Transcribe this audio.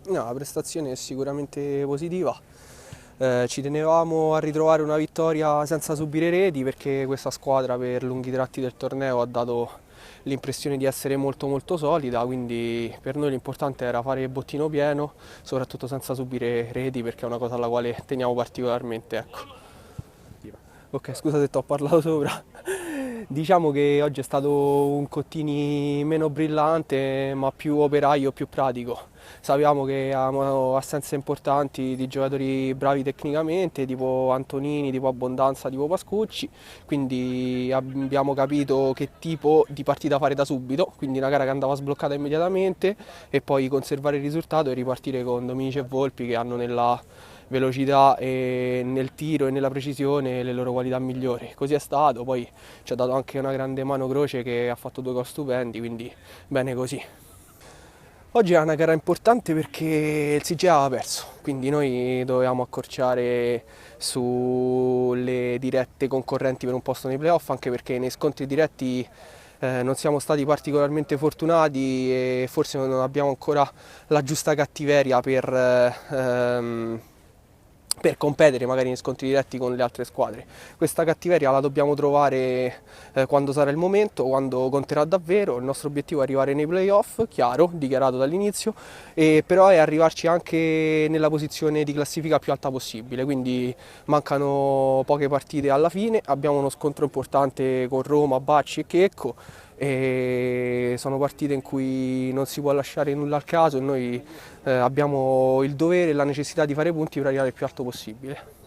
No, la prestazione è sicuramente positiva. Ci tenevamo a ritrovare una vittoria senza subire reti perché questa squadra per lunghi tratti del torneo ha dato l'impressione di essere molto molto solida, quindi per noi l'importante era fare il bottino pieno, soprattutto senza subire reti perché è una cosa alla quale teniamo particolarmente, ecco. Ok, scusa se ti ho parlato sopra. Diciamo che oggi è stato un Cottini meno brillante, ma più operaio, più pratico. Sappiamo che abbiamo assenze importanti di giocatori bravi tecnicamente, tipo Antonini, tipo Abbondanza, tipo Pascucci, quindi abbiamo capito che tipo di partita fare da subito, quindi una gara che andava sbloccata immediatamente e poi conservare il risultato e ripartire con Dominici e Volpi che hanno nella velocità e nel tiro e nella precisione le loro qualità migliori. Così è stato, poi ci ha dato anche una grande mano Croce che ha fatto due gol stupendi, quindi bene così. Oggi è una gara importante perché il CG aveva perso, quindi noi dovevamo accorciare sulle dirette concorrenti per un posto nei playoff, anche perché nei scontri diretti non siamo stati particolarmente fortunati e forse non abbiamo ancora la giusta cattiveria per competere magari in scontri diretti con le altre squadre. Questa cattiveria la dobbiamo trovare quando sarà il momento, quando conterà davvero. Il nostro obiettivo è arrivare nei playoff, chiaro, dichiarato dall'inizio, e però è arrivarci anche nella posizione di classifica più alta possibile, quindi mancano poche partite alla fine, abbiamo uno scontro importante con Roma, Bacci e Checco e sono partite in cui non si può lasciare nulla al caso e noi abbiamo il dovere e la necessità di fare punti per arrivare il più alto possibile.